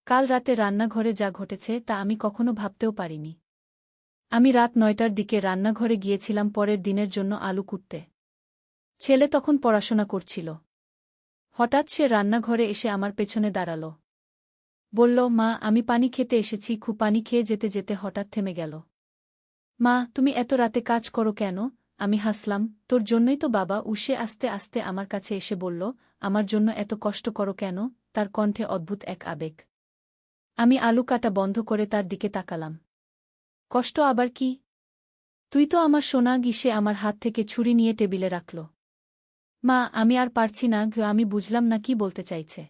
কাল রাতে রান্নাঘরে যা ঘটেছে তা আমি কখনো ভাবতেও পারিনি। আমি রাত ৯টার দিকে রান্নাঘরে গিয়েছিলাম পরের দিনের জন্য আলু কুটতে। ছেলে তখন পড়াশোনা করছিল। হঠাৎ সে রান্নাঘরে এসে আমার পেছনে দাঁড়াল। বলল, মা, আমি পানি খেতে এসেছি। পানি খেয়ে যেতে যেতে হঠাৎ থেমে গেল। মা, তুমি এত রাতে কাজ করো কেন? আমি হাসলাম, তোর জন্যই তো বাবা। সে আস্তে আস্তে আমার কাছে এসে বলল, আমার জন্য এত কষ্ট করো কেন? তার কণ্ঠে অদ্ভুত এক আবেগ। আমি আলু কাটা বন্ধ করে তার দিকে তাকালাম। কষ্ট আবার কি? তুই তো আমার সোনা। সে আমার হাত থেকে ছুরি নিয়ে টেবিলে রাখল। মা, আমি আর পারছি না। আমি বুঝলাম না কি বলতে চাইছে।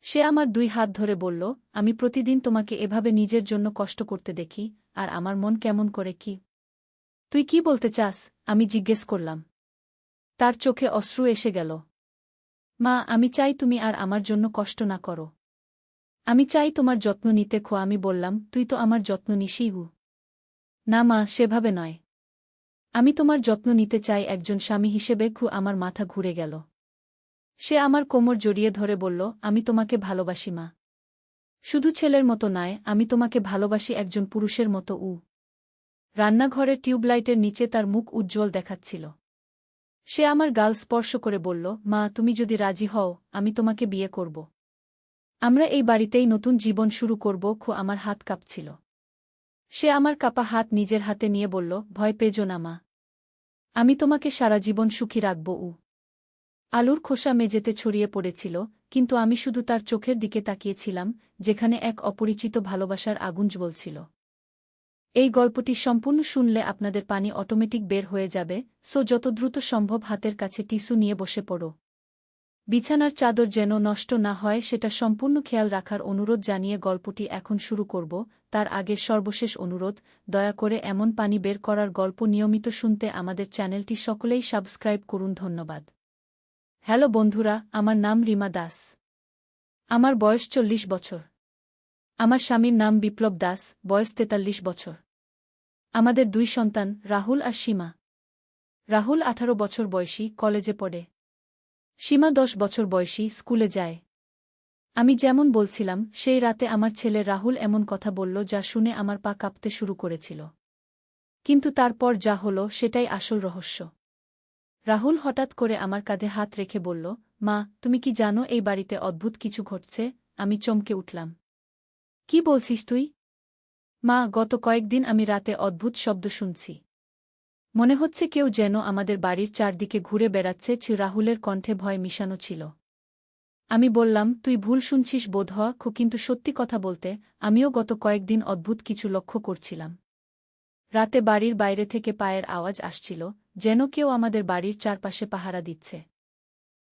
সে আমার 2 হাত ধরে বলল, আমি প্রতিদিন তোমাকে এভাবে নিজের জন্য কষ্ট করতে দেখি, আর আমার মন কেমন করে। কি তুই কি বলতে চাস? আমি জিজ্ঞেস করলাম। তার চোখে অশ্রু এসে গেল। মা, আমি চাই তুমি আর আমার জন্য কষ্ট না করো। আমি চাই তোমার যত্ন নিতে। আমি বললাম, তুই তো আমার যত্ন নিসই। না মা, সেভাবে নয়। আমি তোমার যত্ন নিতে চাই একজন স্বামী হিসেবে। আমার মাথা ঘুরে গেল। সে আমার কোমর জড়িয়ে ধরে বলল, আমি তোমাকে ভালোবাসি মা। শুধু ছেলের মতো নয়, আমি তোমাকে ভালোবাসি একজন পুরুষের মতো। রান্নাঘরের টিউবলাইটের নিচে তার মুখ উজ্জ্বল দেখাচ্ছিল। সে আমার গাল স্পর্শ করে বলল, মা, তুমি যদি রাজি হও, আমি তোমাকে বিয়ে করব। আমরা এই বাড়িতেই নতুন জীবন শুরু করব। আমার হাত কাঁপছিল। সে আমার কাঁপা হাত নিজের হাতে নিয়ে বলল, ভয় পেজো না মা। আমি তোমাকে সারা জীবন সুখী রাখব। আলুর খোসা মেঝেতে ছড়িয়ে পড়েছিল, কিন্তু আমি শুধু তার চোখের দিকে তাকিয়েছিলাম, যেখানে এক অপরিচিত ভালোবাসার আগুন জ্বলছিল। এই গল্পটি সম্পূর্ণ শুনলে আপনাদের পানি অটোমেটিক বের হয়ে যাবে, যত দ্রুত সম্ভব হাতের কাছে টিস্যু নিয়ে বসে পড়ো। বিছানার চাদর যেন নষ্ট না হয় সেটা সম্পূর্ণ খেয়াল রাখার অনুরোধ জানিয়ে গল্পটি এখন শুরু করব। তার আগের সর্বশেষ অনুরোধ, দয়া করে এমন পানি বের করার গল্প নিয়মিত শুনতে আমাদের চ্যানেলটি সকলেই সাবস্ক্রাইব করুন। ধন্যবাদ। হ্যালো বন্ধুরা, আমার নাম রিমা দাস। আমার বয়স 40 বছর। আমার স্বামীর নাম বিপ্লব দাস, বয়স 43 বছর। আমাদের 2 সন্তান, রাহুল আর সীমা। রাহুল 18 বছর বয়সী, কলেজে পড়ে। সীমা 10 বছর বয়সী, স্কুলে যায়। আমি যেমন বলছিলাম, সেই রাতে আমার ছেলে রাহুল এমন কথা বলল যা শুনে আমার পা কাঁপতে শুরু করেছিল। কিন্তু তারপর যা হলো সেটাই আসল রহস্য। রাহুল হঠাৎ করে আমার কাঁধে হাত রেখে বলল, মা, তুমি কি জানো এই বাড়িতে অদ্ভুত কিছু ঘটছে? আমি চমকে উঠলাম। কি বলছিস তুই? মা, গত কয়েকদিন আমি রাতে অদ্ভুত শব্দ শুনছি। মনে হচ্ছে কেউ যেন আমাদের বাড়ির চারদিকে ঘুরে বেড়াচ্ছে। রাহুলের কণ্ঠে ভয় মিশানো ছিল। আমি বললাম, তুই ভুল শুনছিস বোধহয়। কিন্তু সত্যি কথা বলতে, আমিও গত কয়েকদিন অদ্ভুত কিছু লক্ষ্য করছিলাম। রাতে বাড়ির বাইরে থেকে পায়ের আওয়াজ আসছিল, যেন কেউ আমাদের বাড়ির চারপাশে পাহারা দিচ্ছে।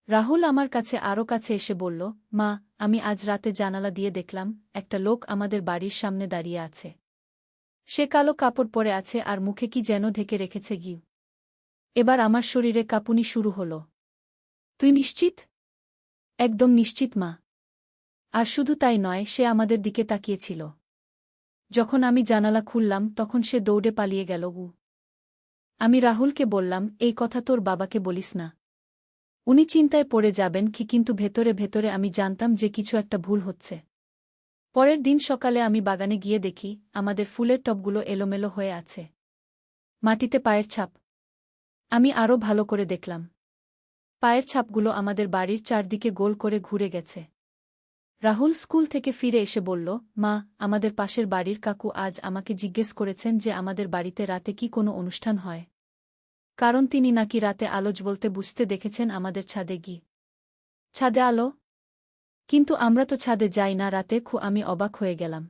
রাহুল আমার কাছে আরও কাছে এসে বলল, মা, আমি আজ রাতে জানালা দিয়ে দেখলাম, একটা লোক আমাদের বাড়ির সামনে দাঁড়িয়ে আছে। সে কালো কাপড় পরে আছে আর মুখে কি যেন ঢেকে রেখেছে। এবার আমার শরীরে কাঁপুনি শুরু হল। তুই নিশ্চিত? একদম নিশ্চিত মা। আর শুধু তাই নয়, সে আমাদের দিকে তাকিয়েছিল। যখন আমি জানালা খুললাম তখন সে দৌড়ে পালিয়ে গেল। আমি রাহুলকে বললাম, এই কথা তোর বাবাকে বলিস না। উনি চিন্তায় পড়ে যাবেন। কিন্তু ভেতরে ভেতরে আমি জানতাম যে কিছু একটা ভুল হচ্ছে। পরের দিন সকালে আমি বাগানে গিয়ে দেখি, আমাদের ফুলের টবগুলো এলোমেলো হয়ে আছে। মাটিতে পায়ের ছাপ। আমি আরও ভালো করে দেখলাম। পায়ের ছাপগুলো আমাদের বাড়ির চারদিকে গোল করে ঘুরে গেছে। রাহুল স্কুল থেকে ফিরে এসে বলল, মা, আমাদের পাশের বাড়ির কাকু আজ আমাকে জিজ্ঞেস করেছেন যে আমাদের বাড়িতে রাতে কি কোনো অনুষ্ঠান হয়। কারণ তিনি নাকি রাতে আলো জ্বলতে বুঝতে দেখেছেন আমাদের ছাদে গিয়ে। ছাদে আলো? কিন্তু আমরা তো ছাদে যাই না রাতে। আমি অবাক হয়ে গেলাম।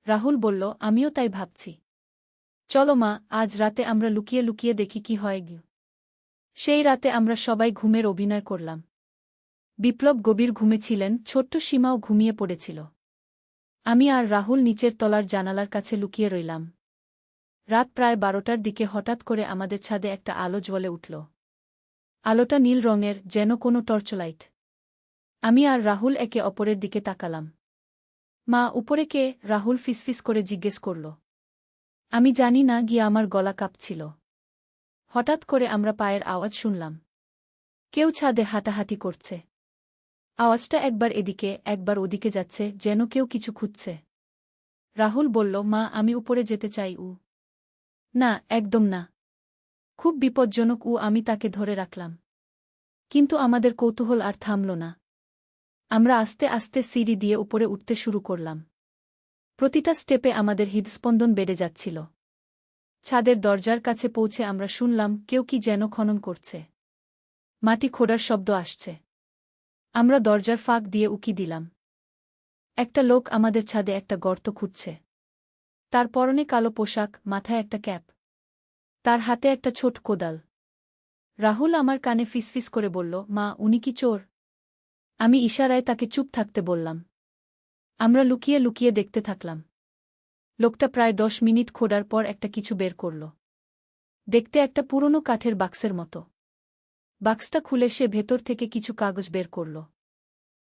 রাহুল বলল, আমিও তাই ভাবছি। চলো মা, আজ রাতে আমরা লুকিয়ে লুকিয়ে দেখি কি হয়। সেই রাতে আমরা সবাই ঘুমের অভিনয় করলাম। বিপ্লব গভীর ঘুমে ছিলেন, ছোট্ট সীমাও ঘুমিয়ে পড়েছিল। আমি আর রাহুল নিচের তলার জানালার কাছে লুকিয়ে রইলাম। রাত প্রায় 12টার দিকে হঠাৎ করে আমাদের ছাদে একটা আলো জ্বলে উঠল। আলোটা নীল রঙের, যেন কোনো টর্চলাইট। আমি আর রাহুল একে অপরের দিকে তাকালাম। মা, উপরে কে? রাহুল ফিসফিস করে জিজ্ঞেস করল। আমি জানি না। আমার গলা কাঁপছিল। হঠাৎ করে আমরা পায়ের আওয়াজ শুনলাম। কেউ ছাদে হাঁটাহাঁটি করছে। আওয়াজটা একবার এদিকে একবার ওদিকে যাচ্ছে, যেন কেউ কিছু খুঁজছে। রাহুল বলল, মা, আমি উপরে যেতে চাই। না, একদম না। খুব বিপজ্জনক। আমি তাকে ধরে রাখলাম। কিন্তু আমাদের কৌতূহল আর থামল না। আমরা আস্তে আস্তে সিঁড়ি দিয়ে উপরে উঠতে শুরু করলাম। প্রতিটা স্টেপে আমাদের হৃদস্পন্দন বেড়ে যাচ্ছিল। ছাদের দরজার কাছে পৌঁছে আমরা শুনলাম কেউ কি যেন খনন করছে। মাটি খোঁড়ার শব্দ আসছে। আমরা দরজার ফাঁক দিয়ে উকি দিলাম। একটা লোক আমাদের ছাদে একটা গর্ত খুঁড়ছে। তার পরনে কালো পোশাক, মাথায় একটা ক্যাপ। তার হাতে একটা ছোট কোদাল। রাহুল আমার কানে ফিসফিস করে বলল, মা, উনি কি চোর? আমি ইশারায় তাকে চুপ থাকতে বললাম। আমরা লুকিয়ে লুকিয়ে দেখতে থাকলাম। লোকটা প্রায় 10 মিনিট খোঁড়ার পর একটা কিছু বের করল। দেখতে একটা পুরনো কাঠের বাক্সের মতো। বাক্সটা খুলে সে ভেতর থেকে কিছু কাগজ বের করল।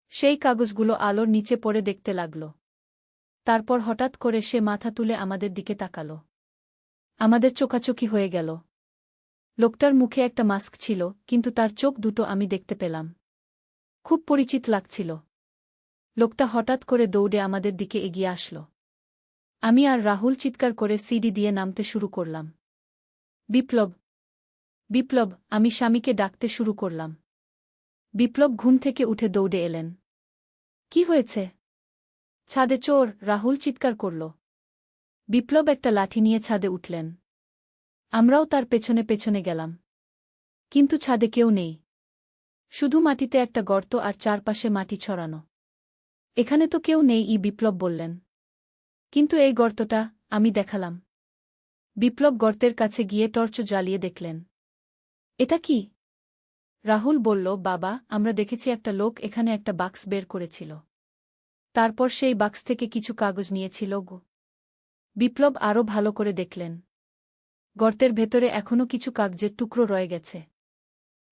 সেই কাগজগুলো আলোর নিচে পড়ে দেখতে লাগল। তারপর হঠাৎ করে সে মাথা তুলে আমাদের দিকে তাকাল। আমাদের চোখাচোখি হয়ে গেল। লোকটার মুখে একটা মাস্ক ছিল, কিন্তু তার চোখ দুটো আমি দেখতে পেলাম। খুব পরিচিত লাগছিল। লোকটা হঠাৎ করে দৌড়ে আমাদের দিকে এগিয়ে আসল। আমি আর রাহুল চিৎকার করে সিঁড়ি দিয়ে নামতে শুরু করলাম। বিপ্লব, বিপ্লব, আমি স্বামীকে ডাকতে শুরু করলাম। বিপ্লব ঘুম থেকে উঠে দৌড়ে এলেন। কি হয়েছে? ছাদে চোর, রাহুল চিৎকার করল। বিপ্লব একটা লাঠি নিয়ে ছাদে উঠলেন। আমরাও তার পেছনে পেছনে গেলাম। কিন্তু ছাদে কেউ নেই। শুধু মাটিতে একটা গর্ত আর চারপাশে মাটি ছড়ানো। এখানে তো কেউ নেই, বিপ্লব বললেন। কিন্তু এই গর্তটা, আমি দেখালাম। বিপ্লব গর্তের কাছে গিয়ে টর্চ জ্বালিয়ে দেখলেন। এটা কি? রাহুল বলল, বাবা, আমরা দেখেছি একটা লোক এখানে একটা বাক্স বের করেছিল। তারপর সেই বাক্স থেকে কিছু কাগজ নিয়েছিল। বিপ্লব আরও ভালো করে দেখলেন। গর্তের ভেতরে এখনও কিছু কাগজের টুকরো রয়ে গেছে।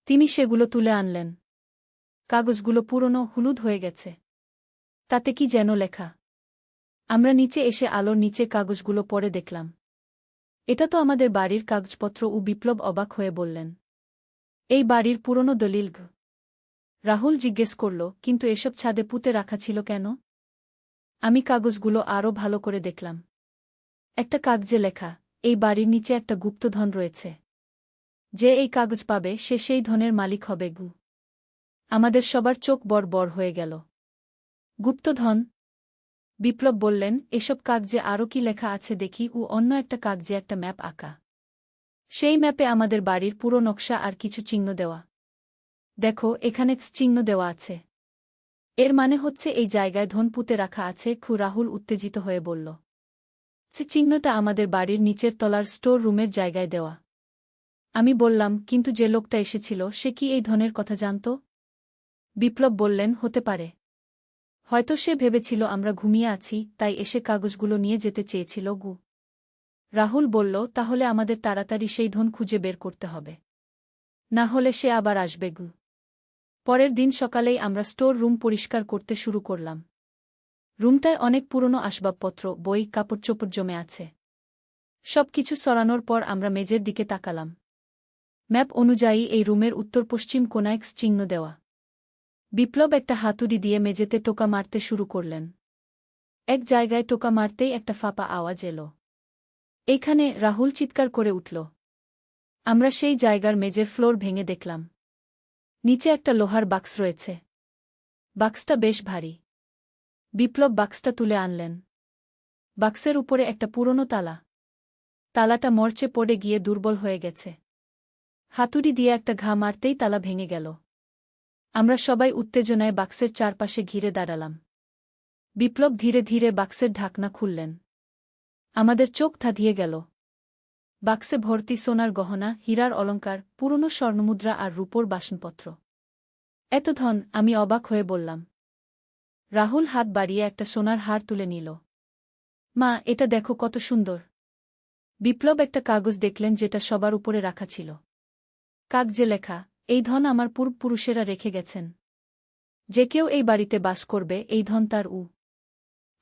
তিনি সেগুলো তুলে আনলেন। কাগজগুলো পুরনো, হলুদ হয়ে গেছে। তাতে কি যেন লেখা। আমরা নিচে এসে আলোর নিচে কাগজগুলো পড়ে দেখলাম। এটা তো আমাদের বাড়ির কাগজপত্র। বিপ্লব অবাক হয়ে বললেন, এই বাড়ির পুরনো দলিল। রাহুল জিজ্ঞেস করল, কিন্তু এসব ছাদে পুঁতে রাখা ছিল কেন? আমি কাগজগুলো আরও ভালো করে দেখলাম। একটা কাগজে লেখা, এই বাড়ির নিচে একটা গুপ্তধন রয়েছে। যে এই কাগজ পাবে সে সেই ধনের মালিক হবে। আমাদের সবার চোখ বড় বড় হয়ে গেল। গুপ্তধন? বিপ্লব বললেন, এসব কাগজে আরও কি লেখা আছে দেখি। অন্য একটা কাগজে একটা ম্যাপ আঁকা। সেই ম্যাপে আমাদের বাড়ির পুরো নকশা আর কিছু চিহ্ন দেওয়া। দেখো, এখানে চিহ্ন দেওয়া আছে। এর মানে হচ্ছে এই জায়গায় ধন পুঁতে রাখা আছে। রাহুল উত্তেজিত হয়ে বলল, সে চিহ্নটা আমাদের বাড়ির নিচের তলার স্টোর রুমের জায়গায় দেওয়া। আমি বললাম, কিন্তু যে লোকটা এসেছিল সে কি এই ধনের কথা জানত? বিপ্লব বললেন, হতে পারে। হয়তো সে ভেবেছিল আমরা ঘুমিয়ে আছি, তাই এসে কাগজগুলো নিয়ে যেতে চেয়েছিল। রাহুল বলল, তাহলে আমাদের তাড়াতাড়ি সেই ধন খুঁজে বের করতে হবে। না হলে সে আবার আসবে। পরের দিন সকালেই আমরা স্টোর রুম পরিষ্কার করতে শুরু করলাম। রুমটায় অনেক পুরনো আসবাবপত্র, বই, কাপড়চোপড় জমে আছে। সব কিছু সরানোর পর আমরা মেঝের দিকে তাকালাম। ম্যাপ অনুযায়ী এই রুমের উত্তর-পশ্চিম কোণায় চিহ্ন দেওয়া। বিপ্লব একটা হাতুড়ি দিয়ে মেঝেতে টোকা মারতে শুরু করলেন। এক জায়গায় টোকা মারতেই একটা ফাঁপা আওয়াজ এলো। এইখানে, রাহুল চিৎকার করে উঠল। আমরা সেই জায়গার মেঝের ফ্লোর ভেঙে দেখলাম। নিচে একটা লোহার বাক্স রয়েছে। বাক্সটা বেশ ভারী। বিপ্লব বাক্সটা তুলে আনলেন। বাক্সের উপরে একটা পুরনো তালা। তালাটা মরচে পড়ে গিয়ে দুর্বল হয়ে গেছে। হাতুড়ি দিয়ে একটা ঘা মারতেই তালা ভেঙে গেল। আমরা সবাই উত্তেজনায় বাক্সের চারপাশে ঘিরে দাঁড়ালাম। বিপ্লব ধীরে ধীরে বাক্সের ঢাকনা খুললেন। আমাদের চোখ ধাঁধিয়ে গেল। বাক্সে ভর্তি সোনার গহনা, হীরার অলংকার, পুরনো স্বর্ণমুদ্রা আর রূপোর বাসনপত্র। এত ধন! আমি অবাক হয়ে বললাম। রাহুল হাত বাড়িয়ে একটা সোনার হার তুলে নিল। মা, এটা দেখো কত সুন্দর। বিপ্লব একটা কাগজ দেখলেন যেটা সবার উপরে রাখা ছিল। কাগজে লেখা, এই ধন আমার পূর্বপুরুষেরা রেখে গেছেন। যে কেউ এই বাড়িতে বাস করবে, এই ধন তার।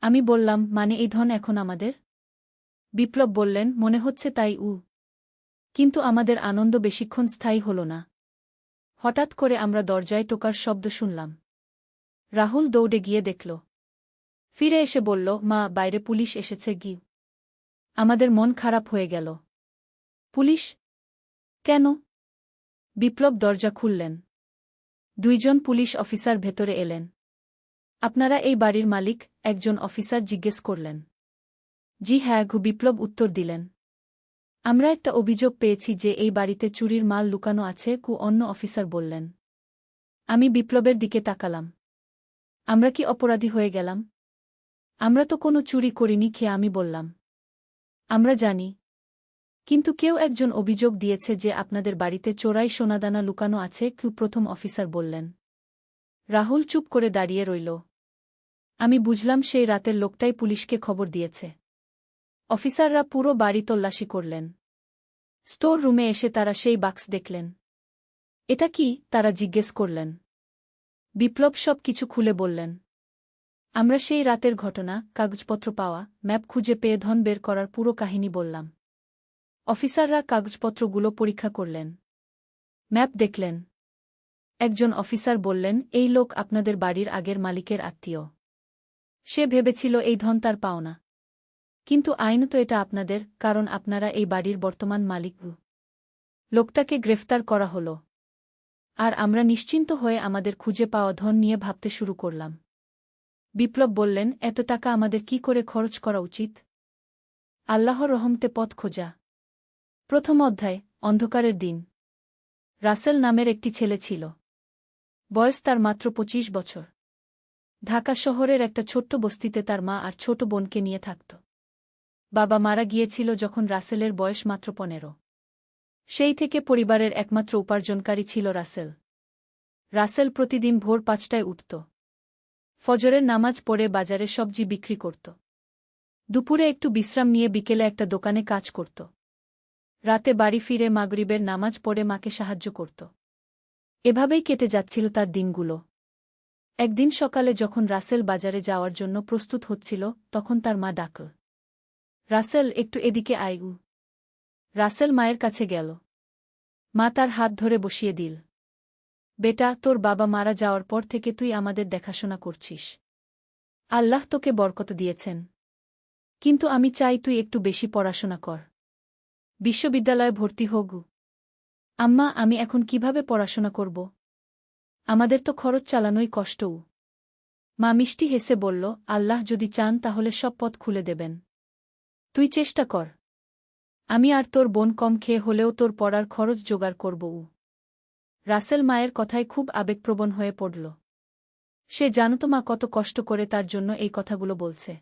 আমি বললাম, মানে এই ধন এখন আমাদের? বিপ্লব বললেন, মনে হচ্ছে তাই। কিন্তু আমাদের আনন্দ বেশিক্ষণ স্থায়ী হল না। হঠাৎ করে আমরা দরজায় টোকার শব্দ শুনলাম। রাহুল দৌড়ে গিয়ে দেখল। ফিরে এসে বলল, মা, বাইরে পুলিশ এসেছে গি। আমাদের মন খারাপ হয়ে গেল। পুলিশ? কেন? বিপ্লব দরজা খুললেন। দুইজন পুলিশ অফিসার ভেতরে এলেন। আপনারা এই বাড়ির মালিক? একজন অফিসার জিজ্ঞেস করলেন। জি হ্যাঁ, বিপ্লব উত্তর দিলেন। আমরা একটা অভিযোগ পেয়েছি যে এই বাড়িতে চুরির মাল লুকানো আছে, অন্য অফিসার বললেন। আমি বিপ্লবের দিকে তাকালাম। আমরা কি অপরাধী হয়ে গেলাম? আমরা তো কোনো চুরি করিনি, আমি বললাম। আমরা জানি। কিন্তু কেউ একজন অভিযোগ দিয়েছে যে আপনাদের বাড়িতে চোরাই সোনাদানা লুকানো আছে, প্রথম অফিসার বললেন। রাহুল চুপ করে দাঁড়িয়ে রইল। আমি বুঝলাম সেই রাতের লোকটাই পুলিশকে খবর দিয়েছে। অফিসাররা পুরো বাড়ি তল্লাশি করলেন। স্টোর রুমে এসে তারা সেই বাক্স দেখলেন। এটা কি? তারা জিজ্ঞেস করলেন। বিপ্লব সব কিছু খুলে বললেন। আমরা সেই রাতের ঘটনা, কাগজপত্র পাওয়া, ম্যাপ খুঁজে পেয়ে ধন বের করার পুরো কাহিনী বললাম। অফিসাররা কাগজপত্রগুলো পরীক্ষা করলেন। ম্যাপ দেখলেন। একজন অফিসার বললেন, এই লোক আপনাদের বাড়ির আগের মালিকের আত্মীয়। সে ভেবেছিল এই ধন তার পাওনা। কিন্তু আইনত এটা আপনাদের, কারণ আপনারা এই বাড়ির বর্তমান মালিক। লোকটাকে গ্রেফতার করা হল। আর আমরা নিশ্চিন্ত হয়ে আমাদের খুঁজে পাওয়া ধন নিয়ে ভাবতে শুরু করলাম। বিপ্লব বললেন, এত টাকা আমাদের কি করে খরচ করা উচিত? আল্লাহর রহমতে পথ খোঁজা। প্রথম অধ্যায়, অন্ধকারের দিন। রাসেল নামের একটি ছেলে ছিল। বয়স তার মাত্র 25 বছর। ঢাকা শহরের একটা ছোট্ট বস্তিতে তার মা আর ছোট বোনকে নিয়ে থাকত। বাবা মারা গিয়েছিল যখন রাসেলের বয়স মাত্র 15। সেই থেকে পরিবারের একমাত্র উপার্জনকারী ছিল রাসেল। রাসেল প্রতিদিন ভোর 5টায় উঠত। ফজরের নামাজ পড়ে বাজারে সবজি বিক্রি করত। দুপুরে একটু বিশ্রাম নিয়ে বিকেলে একটা দোকানে কাজ করত। রাতে বাড়ি ফিরে মাগরিবের নামাজ পড়ে মাকে সাহায্য করত। এভাবেই কেটে যাচ্ছিল তার দিনগুলো। একদিন সকালে যখন রাসেল বাজারে যাওয়ার জন্য প্রস্তুত হচ্ছিল, তখন তার মা ডাকল। রাসেল, একটু এদিকে আয়। রাসেল মায়ের কাছে গেল। মা তার হাত ধরে বসিয়ে দিল। বেটা, তোর বাবা মারা যাওয়ার পর থেকে তুই আমাদের দেখাশোনা করছিস। আল্লাহ তোকে বরকত দিয়েছেন। কিন্তু আমি চাই তুই একটু বেশি পড়াশোনা কর। বিশ্ববিদ্যালয়ে ভর্তি হোক। আম্মা, আমি এখন কিভাবে পড়াশোনা করব? আমাদের তো খরচ চালানোই কষ্ট। মা মিষ্টি হেসে বলল, আল্লাহ যদি চান তাহলে সব পথ খুলে দেবেন। তুই চেষ্টা কর। আমি আর তোর বোন কম খেয়ে হলেও তোর পড়ার খরচ জোগাড় করব। রাসেল মায়ের কথায় খুব আবেগপ্রবণ হয়ে পড়ল। সে জানত মা কত কষ্ট করে তার জন্য এই কথাগুলো বলছে।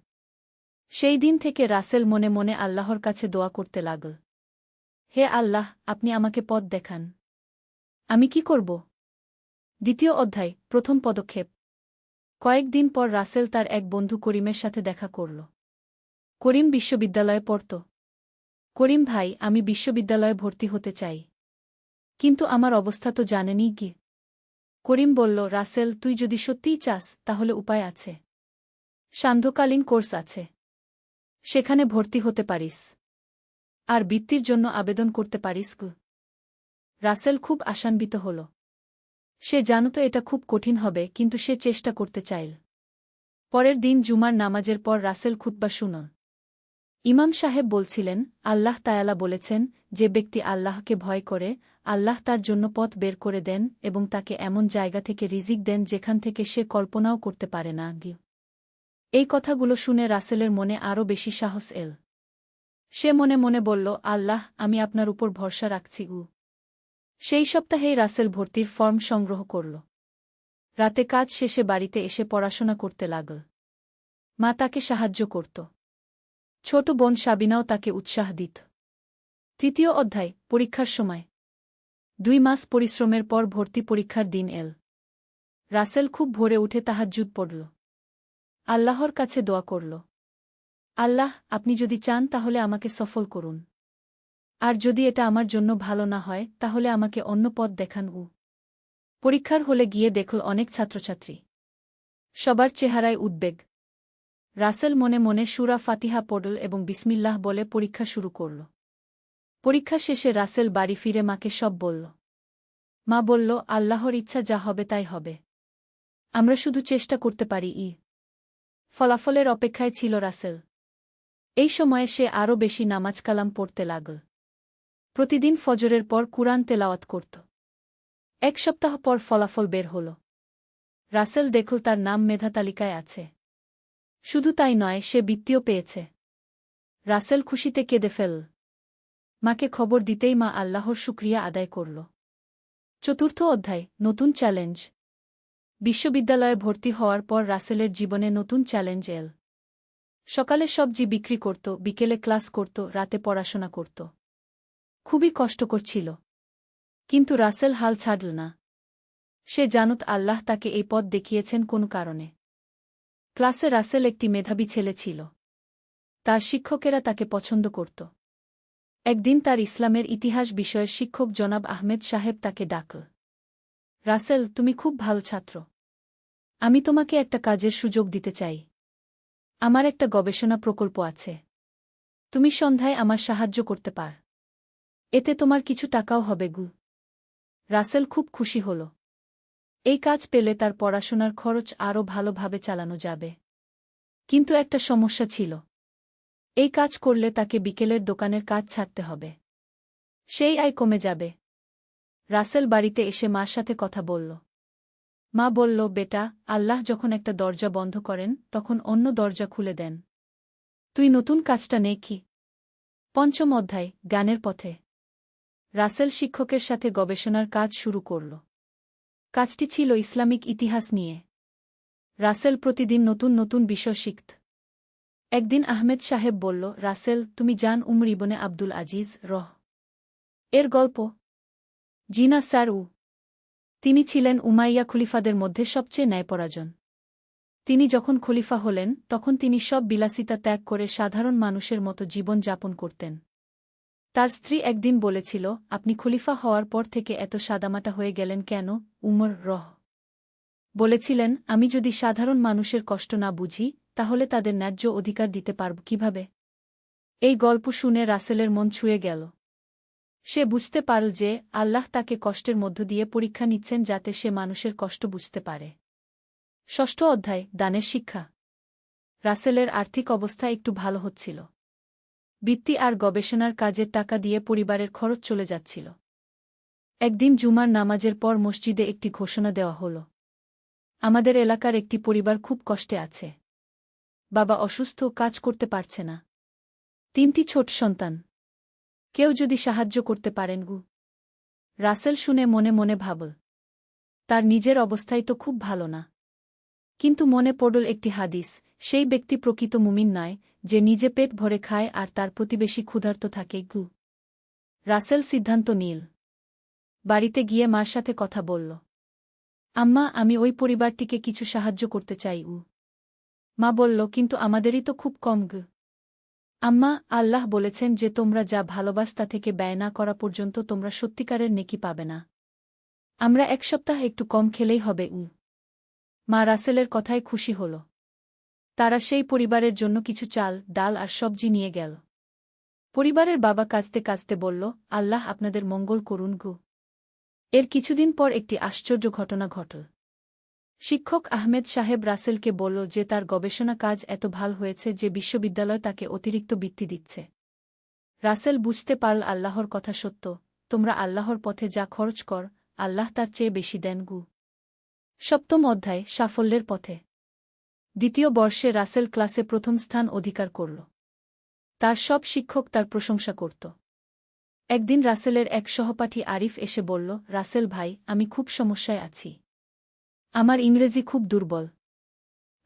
সেই দিন থেকে রাসেল মনে মনে আল্লাহর কাছে দোয়া করতে লাগল। হে আল্লাহ, আপনি আমাকে পথ দেখান। আমি কি করব? দ্বিতীয় অধ্যায়, প্রথম পদক্ষেপ। কয়েকদিন পর রাসেল তার এক বন্ধু করিমের সাথে দেখা করল। করিম বিশ্ববিদ্যালয়ে পড়ত। করিম ভাই, আমি বিশ্ববিদ্যালয়ে ভর্তি হতে চাই। কিন্তু আমার অবস্থা তো জানেনই কি। করিম বলল, রাসেল, তুই যদি সত্যিই চাস তাহলে উপায় আছে। সান্ধ্যকালীন কোর্স আছে। সেখানে ভর্তি হতে পারিস। আর বৃত্তির জন্য আবেদন করতে পারিস। রাসেল খুব আশান্বিত হল। সে জানত এটা খুব কঠিন হবে, কিন্তু সে চেষ্টা করতে চাইল। পরের দিন জুমার নামাজের পর রাসেল খুতবা শুনল। ইমাম সাহেব বলছিলেন, আল্লাহ তায়ালা বলেছেন, যে ব্যক্তি আল্লাহকে ভয় করে, আল্লাহ তার জন্য পথ বের করে দেন এবং তাকে এমন জায়গা থেকে রিজিক দেন যেখান থেকে সে কল্পনাও করতে পারে না। এই কথাগুলো শুনে রাসেলের মনে আরও বেশি সাহস এল। সে মনে মনে বলল, আল্লাহ, আমি আপনার উপর ভরসা রাখছি। সেই সপ্তাহেই রাসেল ভর্তির ফর্ম সংগ্রহ করল। রাতে কাজ শেষে বাড়িতে এসে পড়াশোনা করতে লাগল। মা তাকে সাহায্য করত। ছোট বোন সাবিনাও তাকে উৎসাহ দিত। তৃতীয় অধ্যায়, পরীক্ষার সময়। 2 মাস পরিশ্রমের পর ভর্তি পরীক্ষার দিন এল। রাসেল খুব ভোরে উঠে তাহাজ্জুদ পড়ল। আল্লাহর কাছে দোয়া করল। আল্লাহ, আপনি যদি চান তাহলে আমাকে সফল করুন। আর যদি এটা আমার জন্য ভালো না হয় তাহলে আমাকে অন্য পথ দেখান। পরীক্ষার হলে গিয়ে দেখল অনেক ছাত্রছাত্রী। সবার চেহারায় উদ্বেগ। রাসেল মনে মনে সূরা ফাতিহা পড়ল এবং বিসমিল্লাহ বলে পরীক্ষা শুরু করল। পরীক্ষা শেষে রাসেল বাড়ি ফিরে মাকে সব বলল। মা বলল, আল্লাহর ইচ্ছা যা হবে তাই হবে। আমরা শুধু চেষ্টা করতে পারি। ফলাফলের অপেক্ষায় ছিল রাসেল। এই সময়ে সে আরও বেশি নামাজ কালাম পড়তে লাগল। প্রতিদিন ফজরের পর কুরআন তেলাওয়াত করত। এক সপ্তাহ পর ফলাফল বের হল। রাসেল দেখল তার নাম মেধা তালিকায় আছে। শুধু তাই নয়, সে বৃত্তিও পেয়েছে। রাসেল খুশিতে কেঁদে ফেলল। মাকে খবর দিতেই মা আল্লাহর শুকরিয়া আদায় করল। চতুর্থ অধ্যায়, নতুন চ্যালেঞ্জ। বিশ্ববিদ্যালয়ে ভর্তি হওয়ার পর রাসেলের জীবনে নতুন চ্যালেঞ্জ এল। সকালে সবজি বিক্রি করত, বিকেলে ক্লাস করত, রাতে পড়াশোনা করত। খুবই কষ্টকর ছিল। কিন্তু রাসেল হাল ছাড়ল না। সে জানত আল্লাহ তাকে এই পথ দেখিয়েছেন কোনো কারণে। ক্লাসে রাসেল একটি মেধাবী ছেলে ছিল। তার শিক্ষকেরা তাকে পছন্দ করত। একদিন তার ইসলামের ইতিহাস বিষয়ের শিক্ষক জনাব আহমেদ সাহেব তাকে ডাকল। রাসেল, তুমি খুব ভালো ছাত্র। আমি তোমাকে একটা কাজের সুযোগ দিতে চাই। আমার একটা গবেষণা প্রকল্প আছে। তুমি সন্ধ্যায় আমার সাহায্য করতে পার। এতে তোমার কিছু টাকাও হবে। রাসেল খুব খুশি হল। এই কাজ পেলে তার পড়াশোনার খরচ আরও ভালোভাবে চালানো যাবে। কিন্তু একটা সমস্যা ছিল। এই কাজ করলে তাকে বিকেলের দোকানের কাজ ছাড়তে হবে। সেই আয় কমে যাবে। রাসেল বাড়িতে এসে মার সাথে কথা বলল। মা বলল, বেটা, আল্লাহ যখন একটা দরজা বন্ধ করেন তখন অন্য দরজা খুলে দেন। তুই নতুন কাজটা নে কি? পঞ্চম অধ্যায়, জ্ঞানের পথে। রাসেল শিক্ষকের সাথে গবেষণার কাজ শুরু করল। কাজটি ছিল ইসলামিক ইতিহাস নিয়ে। রাসেল প্রতিদিন নতুন নতুন বিষয় শিখত। একদিন আহমেদ সাহেব বলল, রাসেল, তুমি জান উমর ইবনে আব্দুল আজিজ এর গল্প? জি না স্যার। তিনি ছিলেন উমাইয়া খলিফাদের মধ্যে সবচেয়ে ন্যায়পরায়ণ। তিনি যখন খলিফা হলেন তখন তিনি সব বিলাসিতা ত্যাগ করে সাধারণ মানুষের মতো জীবন যাপন করতেন। তার স্ত্রী একদিন বলেছিল, আপনি খলিফা হওয়ার পর থেকে এত সাদামাটা হয়ে গেলেন কেন? উমর বলেছিলেন, আমি যদি সাধারণ মানুষের কষ্ট না বুঝি তাহলে তাদের ন্যায্য অধিকার দিতে পারব কিভাবে? এই গল্প শুনে রাসেলের মন ছুঁয়ে গেল। সে বুঝতে পারল যে আল্লাহ তাকে কষ্টের মধ্য দিয়ে পরীক্ষা নিচ্ছেন যাতে সে মানুষের কষ্ট বুঝতে পারে। ষষ্ঠ অধ্যায়, দানের শিক্ষা। রাসেলের আর্থিক অবস্থা একটু ভালো হচ্ছিল। বৃত্তি আর গবেষণার কাজের টাকা দিয়ে পরিবারের খরচ চলে যাচ্ছিল। একদিন জুমার নামাজের পর মসজিদে একটি ঘোষণা দেওয়া হল। আমাদের এলাকার একটি পরিবার খুব কষ্টে আছে। বাবা অসুস্থ, কাজ করতে পারছে না। 3টি ছোট সন্তান। কেউ যদি সাহায্য করতে পারেন। রাসেল শুনে মনে মনে ভাবল, তার নিজের অবস্থাই তো খুব ভালো না। কিন্তু মনে পড়ল একটি হাদিস, সেই ব্যক্তি প্রকৃত মুমিন নয় যে নিজে পেট ভরে খায় আর তার প্রতিবেশী ক্ষুধার্ত থাকে। রাসেল সিদ্ধান্ত নিল। বাড়িতে গিয়ে মার সাথে কথা বলল। আম্মা, আমি ওই পরিবারটিকে কিছু সাহায্য করতে চাই। মা বলল, কিন্তু আমাদেরই তো খুব কম। আম্মা, আল্লাহ বলেছেন যে তোমরা যা ভালোবাস তা থেকে ব্যয় না করা পর্যন্ত তোমরা সত্যিকারের নেকি পাবে না। আমরা এক সপ্তাহ একটু কম খেলেই হবে। মা রাসেলের কথায় খুশি হল। তারা সেই পরিবারের জন্য কিছু চাল, ডাল আর সবজি নিয়ে গেল। পরিবারের বাবা কাঁদতে কাঁদতে বলল, আল্লাহ আপনাদের মঙ্গল করুন। এর কিছুদিন পর একটি আশ্চর্য ঘটনা ঘটল। শিক্ষক আহমেদ সাহেব রাসেলকে বলল যে তার গবেষণা কাজ এত ভাল হয়েছে যে বিশ্ববিদ্যালয় তাকে অতিরিক্ত বৃত্তি দিচ্ছে। রাসেল বুঝতে পারল আল্লাহর কথা সত্য। তোমরা আল্লাহর পথে যা খরচ কর, আল্লাহ তার চেয়ে বেশি দেন। সপ্তম অধ্যায়, সাফল্যের পথে। দ্বিতীয় বর্ষে রাসেল ক্লাসে প্রথম স্থান অধিকার করল। তার সব শিক্ষক তার প্রশংসা করত। একদিন রাসেলের এক সহপাঠী আরিফ এসে বলল, রাসেল ভাই, আমি খুব সমস্যায় আছি। আমার ইংরেজি খুব দুর্বল।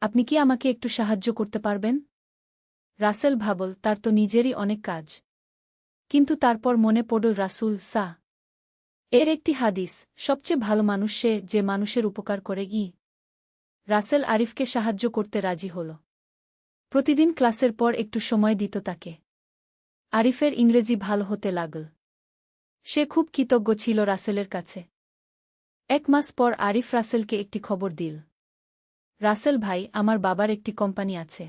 আপনি কি আমাকে একটু সাহায্য করতে পারবেন? রাসেল ভাবল, তার তো নিজেরই অনেক কাজ। কিন্তু তারপর মনে পড়ল রাসূল এর একটি হাদিস, সবচেয়ে ভালো মানুষ সে যে মানুষের উপকার করে। রাসেল আরিফকে সাহায্য করতে রাজি হল। প্রতিদিন ক্লাসের পর একটু সময় দিত তাকে। আরিফের ইংরেজি ভালো হতে লাগল। সে খুব কৃতজ্ঞ ছিল রাসেলের কাছে। 1 মাস পর আরিফ রাসেলকে একটি খবর দিল। রাসেল ভাই, আমার বাবার একটি কোম্পানি আছে।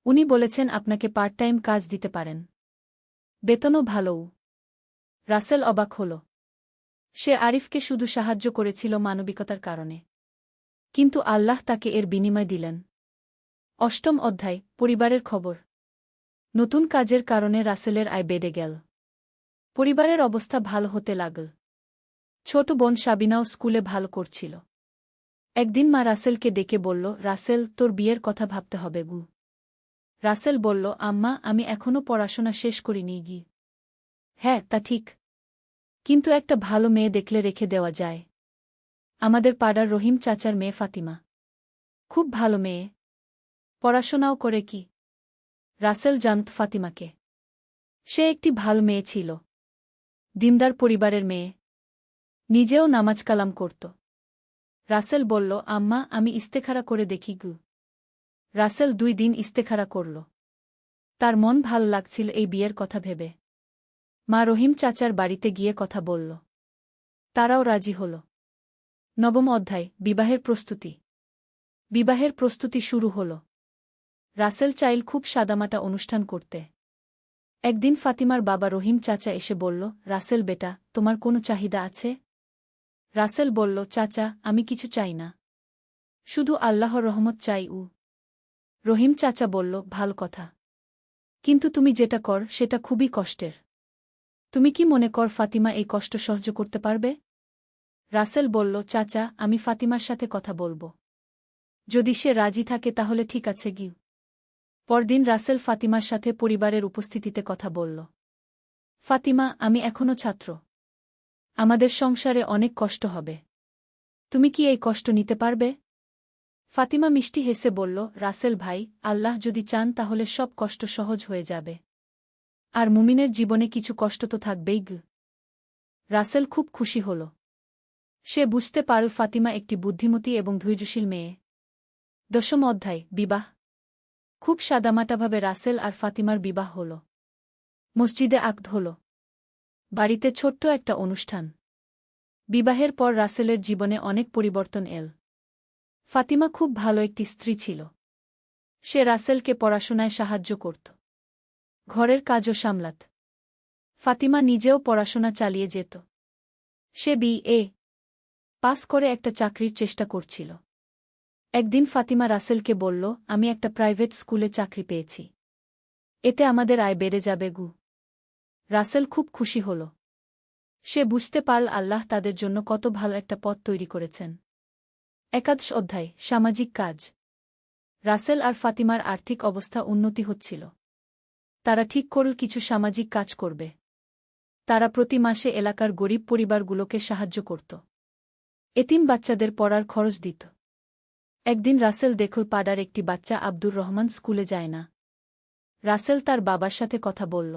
উনি বলেছেন আপনাকে পার্ট টাইম কাজ দিতে পারেন। বেতনও ভালোও। রাসেল অবাক হল। সে আরিফকে শুধু সাহায্য করেছিল মানবিকতার কারণে। কিন্তু আল্লাহ তাকে এর বিনিময় দিলেন। অষ্টম অধ্যায়, পরিবারের খবর। নতুন কাজের কারণে রাসেলের আয় বেড়ে গেল। পরিবারের অবস্থা ভালো হতে লাগল। ছোট বোন সাবিনাও স্কুলে ভালো করছিল। একদিন মা রাসেলকে ডেকে বলল, রাসেল, তোর বিয়ের কথা ভাবতে হবে গু। রাসেল বলল, আম্মা, আমি এখনও পড়াশোনা শেষ করিনি গি। হ্যাঁ, তা ঠিক। কিন্তু একটা ভালো মেয়ে দেখলে রেখে দেওয়া যায়। আমাদের পাড়ার রহিম চাচার মেয়ে ফাতিমা খুব ভালো মেয়ে। পড়াশোনাও করে কি। রাসেল জানত ফাতিমাকে। সে একটি ভালো মেয়ে ছিল। দিনদার পরিবারের মেয়ে। নিজেও নামাজ কালাম করত। রাসেল বলল, আম্মা, আমি ইস্তেখারা করে দেখি গু। রাসেল 2 দিন ইস্তেখারা করল। তার মন ভাল লাগছিল এই বিয়ের কথা ভেবে। মা রহিম চাচার বাড়িতে গিয়ে কথা বলল। তারাও রাজি হল। নবম অধ্যায়, বিবাহের প্রস্তুতি। বিবাহের প্রস্তুতি শুরু হল। রাসেল চাইল খুব সাদামাটা অনুষ্ঠান করতে। একদিন ফাতিমার বাবা রহিম চাচা এসে বলল, রাসেল বেটা, তোমার কোনো চাহিদা আছে? রাসেল বলল, চাচা, আমি কিছু চাই না। শুধু আল্লাহর রহমত চাই। রহিম চাচা বলল, ভালো কথা। কিন্তু তুমি যেটা কর সেটা খুবই কষ্টের। তুমি কি মনে কর ফাতিমা এই কষ্ট সহ্য করতে পারবে? রাসেল বলল, চাচা, আমি ফাতিমার সাথে কথা বলবো। যদি সে রাজি থাকে তাহলে ঠিক আছে গিউ। পরদিন রাসেল ফাতিমার সাথে পরিবারের উপস্থিতিতে কথা বলল। ফাতিমা, আমি এখনও ছাত্র। আমাদের সংসারে অনেক কষ্ট হবে। তুমি কি এই কষ্ট নিতে পারবে? ফাতিমা মিষ্টি হেসে বলল, রাসেল ভাই, আল্লাহ যদি চান তাহলে সব কষ্ট সহজ হয়ে যাবে। আর মুমিনের জীবনে কিছু কষ্ট তো থাকবেই গু। রাসেল খুব খুশি হল। সে বুঝতে পারল ফাতিমা একটি বুদ্ধিমতী এবং ধৈর্যশীল মেয়ে। দশম অধ্যায়, বিবাহ। খুব সাদামাটাভাবে রাসেল আর ফাতিমার বিবাহ হল। মসজিদে আকদ হল। বাড়িতে ছোট্ট একটা অনুষ্ঠান। বিবাহের পর রাসেলের জীবনে অনেক পরিবর্তন এল। ফাতিমা খুব ভালো একটি স্ত্রী ছিল। সে রাসেলকে পড়াশোনায় সাহায্য করত। ঘরের কাজও সামলাত। ফাতিমা নিজেও পড়াশোনা চালিয়ে যেত। সে BA পাস করে একটা চাকরির চেষ্টা করছিল। একদিন ফাতিমা রাসেলকে বলল, আমি একটা প্রাইভেট স্কুলে চাকরি পেয়েছি। এতে আমাদের আয় বেড়ে যাবে গু। রাসেল খুব খুশি হল। সে বুঝতে পারল আল্লাহ তাদের জন্য কত ভালো একটা পথ তৈরি করেছেন। একাদশ অধ্যায়, সামাজিক কাজ। রাসেল আর ফাতিমার আর্থিক অবস্থা উন্নতি হচ্ছিল। তারা ঠিক করল কিছু সামাজিক কাজ করবে। তারা প্রতি মাসে এলাকার গরিব পরিবারগুলোকে সাহায্য করত। এতিম বাচ্চাদের পড়ার খরচ দিত। একদিন রাসেল দেখল পাড়ার একটি বাচ্চা আব্দুর রহমান স্কুলে যায় না। রাসেল তার বাবার সাথে কথা বলল।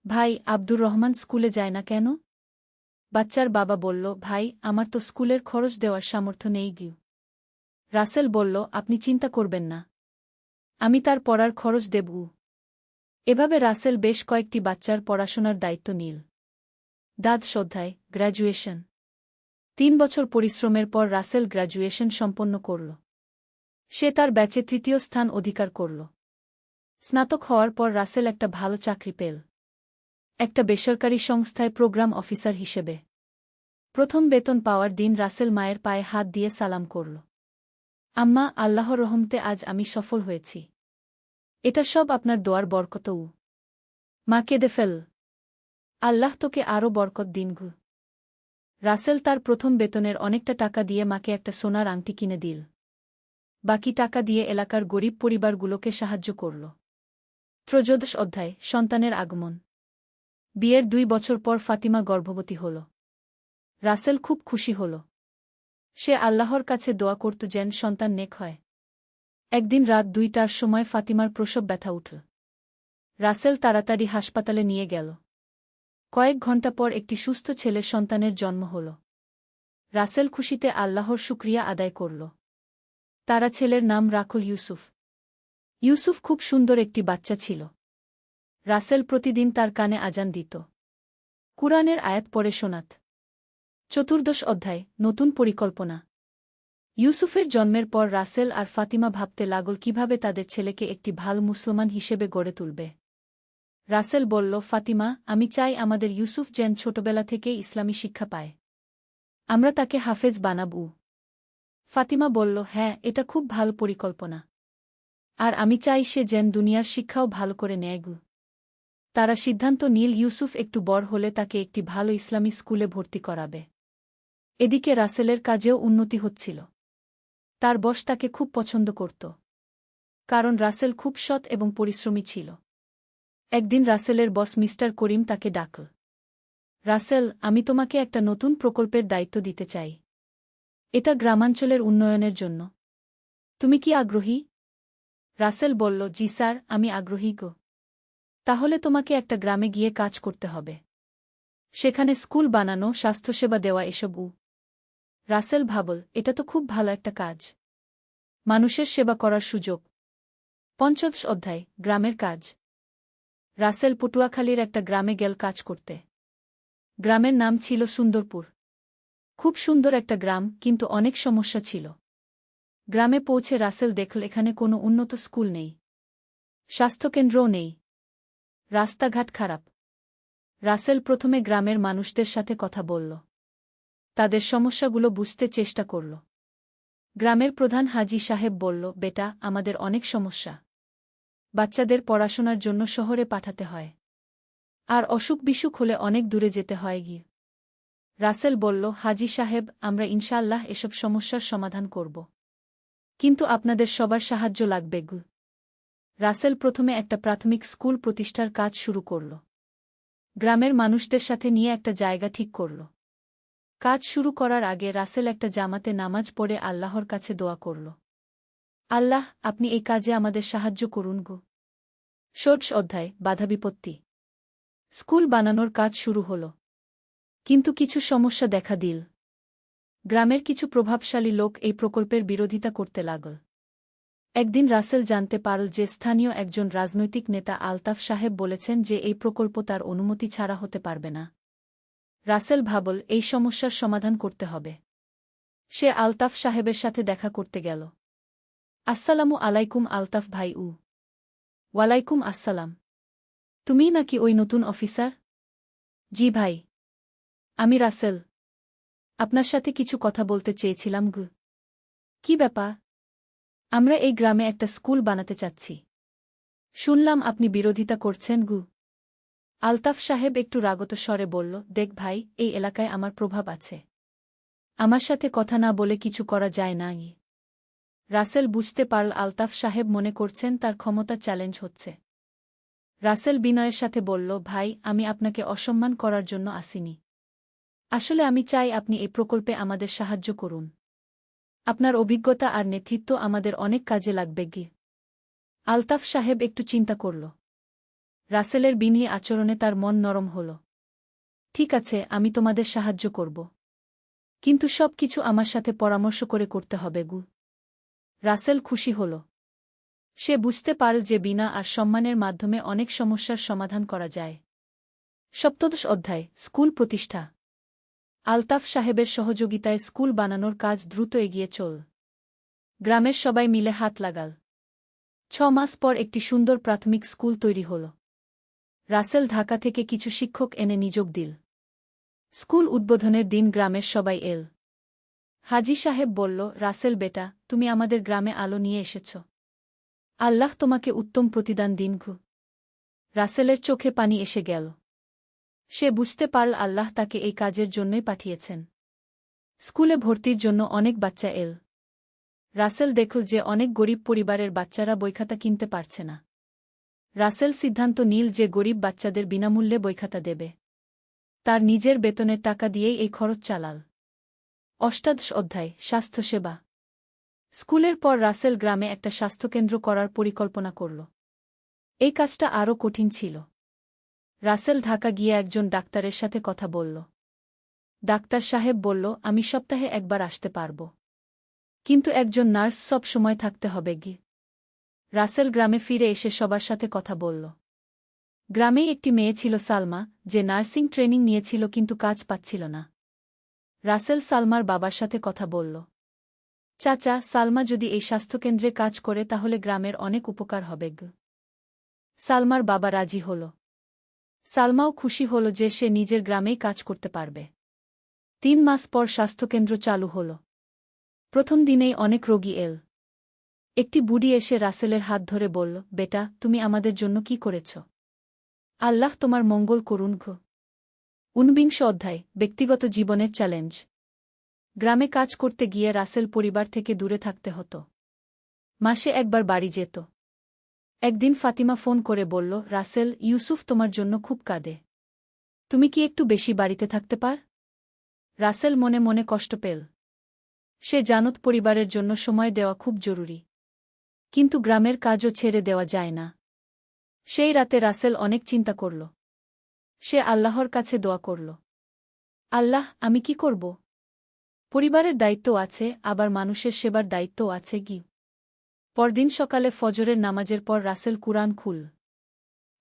ভাই, আব্দুর রহমান স্কুলে যায় না কেন? বাচ্চার বাবা বলল, ভাই, আমার তো স্কুলের খরচ দেওয়ার সামর্থ্য নেই গিউ। রাসেল বলল, আপনি চিন্তা করবেন না। আমি তার পড়ার খরচ দেব। এভাবে রাসেল বেশ কয়েকটি বাচ্চার পড়াশোনার দায়িত্ব নিল। দ্বাদশ অধ্যায়, গ্র্যাজুয়েশন। 3 বছর পরিশ্রমের পর রাসেল গ্র্যাজুয়েশন সম্পন্ন করল। সে তার ব্যাচে 3য় স্থান অধিকার করল। স্নাতক হওয়ার পর রাসেল একটা ভালো চাকরি পেল। একটা বেসরকারি সংস্থায় প্রোগ্রাম অফিসার হিসেবে। প্রথম বেতন পাওয়ার দিন রাসেল মায়ের পায়ে হাত দিয়ে সালাম করল। আম্মা, আল্লাহর রহমতে আজ আমি সফল হয়েছি। এটা সব আপনার দোয়ার বরকত। মা কেঁদে ফেল। আল্লাহ তোকে আরও বরকত দিন গু। রাসেল তার প্রথম বেতনের অনেকটা টাকা দিয়ে মাকে একটা সোনার আংটি কিনে দিল। বাকি টাকা দিয়ে এলাকার গরিব পরিবারগুলোকে সাহায্য করল। ত্রয়োদশ অধ্যায়, সন্তানের আগমন। বিয়ের 2 বছর পর ফাতিমা গর্ভবতী হল। রাসেল খুব খুশি হল। সে আল্লাহর কাছে দোয়া করত যেন সন্তান নেক হয়। একদিন রাত 2টার সময় ফাতিমার প্রসব ব্যথা উঠল। রাসেল তাড়াতাড়ি হাসপাতালে নিয়ে গেল। কয়েক ঘণ্টা পর একটি সুস্থ ছেলে সন্তানের জন্ম হল। রাসেল খুশিতে আল্লাহর শুকরিয়া আদায় করল। তারা ছেলের নাম রাখল ইউসুফ। ইউসুফ খুব সুন্দর একটি বাচ্চা ছিল। রাসেল প্রতিদিন তার কানে আজান দিত। কুরআনের আয়াত পড়ে শোনাত। চতুর্দশ অধ্যায়, নতুন পরিকল্পনা। ইউসুফের জন্মের পর রাসেল আর ফাতিমা ভাবতে লাগল কিভাবে তাদের ছেলেকে একটি ভালো মুসলমান হিসেবে গড়ে তুলবে। রাসেল বলল, ফাতিমা, আমি চাই আমাদের ইউসুফ যেন ছোটবেলা থেকেই ইসলামী শিক্ষা পায়। আমরা তাকে হাফেজ বানাবো। ফাতিমা বলল, হ্যাঁ, এটা খুব ভালো পরিকল্পনা। আর আমি চাই সে যেন দুনিয়ার শিক্ষাও ভালো করে নেয় গু। তারা সিদ্ধান্ত নিল ইউসুফ একটু বড় হলে তাকে একটি ভালো ইসলামী স্কুলে ভর্তি করাবে। এদিকে রাসেলের কাজেও উন্নতি হচ্ছিল। তার বস তাকে খুব পছন্দ করত। কারণ রাসেল খুব সৎ এবং পরিশ্রমী ছিল। একদিন রাসেলের বস মিস্টার করিম তাকে ডাকল। রাসেল, আমি তোমাকে একটা নতুন প্রকল্পের দায়িত্ব দিতে চাই। এটা গ্রামাঞ্চলের উন্নয়নের জন্য। তুমি কি আগ্রহী? রাসেল বলল, জি স্যার, আমি আগ্রহী গো। তাহলে তোমাকে একটা গ্রামে গিয়ে কাজ করতে হবে। সেখানে স্কুল বানানো, স্বাস্থ্যসেবা দেওয়া এসব। রাসেল ভাবল, এটা তো খুব ভালো একটা কাজ। মানুষের সেবা করার সুযোগ। ৫০ অধ্যায়, গ্রামের কাজ। রাসেল পটুয়াখালীর একটা গ্রামে গেল কাজ করতে। গ্রামের নাম ছিল সুন্দরপুর। খুব সুন্দর একটা গ্রাম, কিন্তু অনেক সমস্যা ছিল। গ্রামে পৌঁছে রাসেল দেখল এখানে কোনো উন্নত স্কুল নেই। স্বাস্থ্যকেন্দ্রও নেই। রাস্তাঘাট খারাপ। রাসেল প্রথমে গ্রামের মানুষদের সাথে কথা বলল। তাদের সমস্যাগুলো বুঝতে চেষ্টা করল। গ্রামের প্রধান হাজী সাহেব বলল, বেটা, আমাদের অনেক সমস্যা। বাচ্চাদের পড়াশোনার জন্য শহরে পাঠাতে হয়। আর অসুখ বিসুখ হলে অনেক দূরে যেতে হয় গিয়ে। রাসেল বলল, হাজী সাহেব, আমরা ইনশাআল্লাহ এসব সমস্যার সমাধান করব। কিন্তু আপনাদের সবার সাহায্য লাগবে গু। রাসেল প্রথমে একটা প্রাথমিক স্কুল প্রতিষ্ঠার কাজ শুরু করল। গ্রামের মানুষদের সাথে নিয়ে একটা জায়গা ঠিক করল। কাজ শুরু করার আগে রাসেল একটা জামাতে নামাজ পড়ে আল্লাহর কাছে দোয়া করল। আল্লাহ, আপনি এই কাজে আমাদের সাহায্য করুন গো। ৬০ অধ্যায়, বাধা বিপত্তি। স্কুল বানানোর কাজ শুরু হল। কিন্তু কিছু সমস্যা দেখা দিল। গ্রামের কিছু প্রভাবশালী লোক এই প্রকল্পের বিরোধিতা করতে লাগল। একদিন রাসেল জানতে পারল যে স্থানীয় একজন রাজনৈতিক নেতা আলতাফ সাহেব বলেছেন যে এই প্রকল্প তার অনুমতি ছাড়া হতে পারবে না। রাসেল ভাবল, এই সমস্যার সমাধান করতে হবে। সে আলতাফ সাহেবের সাথে দেখা করতে গেল। আসসালামু আলাইকুম আলতাফ ভাই। ওয়ালাইকুম আসসালাম। তুমিই নাকি ওই নতুন অফিসার? জি ভাই, আমি রাসেল। আপনার সাথে কিছু কথা বলতে চেয়েছিলাম গু। কি ব্যাপার? আমরা এই গ্রামে একটা স্কুল বানাতে চাচ্ছি। শুনলাম আপনি বিরোধিতা করছেন গু। আলতাফ সাহেব একটু রাগত স্বরে বলল, দেখ ভাই, এই এলাকায় আমার প্রভাব আছে। আমার সাথে কথা না বলে কিছু করা যায় না। রাসেল বুঝতে পারল আলতাফ সাহেব মনে করছেন তার ক্ষমতা চ্যালেঞ্জ হচ্ছে। রাসেল বিনয়ের সাথে বলল, ভাই, আমি আপনাকে অসম্মান করার জন্য আসিনি। আসলে আমি চাই আপনি এই প্রকল্পে আমাদের সাহায্য করুন। আপনার অভিজ্ঞতা আর নেতৃত্ব আমাদের অনেক কাজে লাগবে গি। আলতাফ সাহেব একটু চিন্তা করল। রাসেলের বিনয়ী আচরণে তার মন নরম হল। ঠিক আছে, আমি তোমাদের সাহায্য করব। কিন্তু সব কিছু আমার সাথে পরামর্শ করে করতে হবে গু। রাসেল খুশি হল। সে বুঝতে পারল যে বিনা আর সম্মানের মাধ্যমে অনেক সমস্যার সমাধান করা যায়। ৭০ অধ্যায়, স্কুল প্রতিষ্ঠা। আলতাফ সাহেবের সহযোগিতায় স্কুল বানানোর কাজ দ্রুত এগিয়ে চল। গ্রামের সবাই মিলে হাত লাগাল। ৬ মাস পর একটি সুন্দর প্রাথমিক স্কুল তৈরি হল। রাসেল ঢাকা থেকে কিছু শিক্ষক এনে নিযোগ দিল। স্কুল উদ্বোধনের দিন গ্রামের সবাই এল। হাজী সাহেব বলল, রাসেল বেটা, তুমি আমাদের গ্রামে আলো নিয়ে এসেছ। আল্লাহ তোমাকে উত্তম প্রতিদান দিন গু। রাসেলের চোখে পানি এসে গেল। সে বুঝতে পারল আল্লাহ তাকে এই কাজের জন্যই পাঠিয়েছেন। স্কুলে ভর্তির জন্য অনেক বাচ্চা এল। রাসেল দেখল যে অনেক গরিব পরিবারের বাচ্চারা বইখাতা কিনতে পারছে না। রাসেল সিদ্ধান্ত নিল যে গরিব বাচ্চাদের বিনামূল্যে বইখাতা দেবে। তার নিজের বেতনের টাকা দিয়েই এই খরচ চালাল। ৮৮ অধ্যায়, স্বাস্থ্যসেবা। স্কুলের পর রাসেল গ্রামে একটা স্বাস্থ্যকেন্দ্র করার পরিকল্পনা করল। এই কাজটা আরও কঠিন ছিল। রাসেল ঢাকা গিয়ে একজন ডাক্তারের সাথে কথা বলল। ডাক্তার সাহেব বলল, আমি সপ্তাহে একবার আসতে পারব। কিন্তু একজন নার্স সব সময় থাকতে হবে গি। রাসেল গ্রামে ফিরে এসে সবার সাথে কথা বলল। গ্রামেই একটি মেয়ে ছিল সালমা, যে নার্সিং ট্রেনিং নিয়েছিল কিন্তু কাজ পাচ্ছিল না। রাসেল সালমার বাবার সাথে কথা বলল। চাচা, সালমা যদি এই স্বাস্থ্যকেন্দ্রে কাজ করে তাহলে গ্রামের অনেক উপকার হবে গো। সালমার বাবা রাজি হল। সালমাও খুশি হল যে সে নিজের গ্রামেই কাজ করতে পারবে। ৩ মাস পর স্বাস্থ্যকেন্দ্র চালু হল। প্রথম দিনেই অনেক রোগী এল। একটি বুড়ি এসে রাসেলের হাত ধরে বলল, বেটা, তুমি আমাদের জন্য কি করেছ? আল্লাহ তোমার মঙ্গল করুন গো। 49 অধ্যায়, ব্যক্তিগত জীবনের চ্যালেঞ্জ। গ্রামে কাজ করতে গিয়ে রাসেল পরিবার থেকে দূরে থাকতে হতো। মাসে একবার বাড়ি যেত। একদিন ফাতিমা ফোন করে বলল, রাসেল, ইউসুফ তোমার জন্য খুব কাঁদে। তুমি কি একটু বেশি বাড়িতে থাকতে পার? রাসেল মনে মনে কষ্ট পেল। সে জানত পরিবারের জন্য সময় দেওয়া খুব জরুরি। কিন্তু গ্রামের কাজও ছেড়ে দেওয়া যায় না। সেই রাতে রাসেল অনেক চিন্তা করল। সে আল্লাহর কাছে দোয়া করল। আল্লাহ, আমি কি করব? পরিবারের দায়িত্ব আছে, আবার মানুষের সেবার দায়িত্বও আছে কি। পরদিন সকালে ফজরের নামাজের পর রাসেল কুরআন খুল।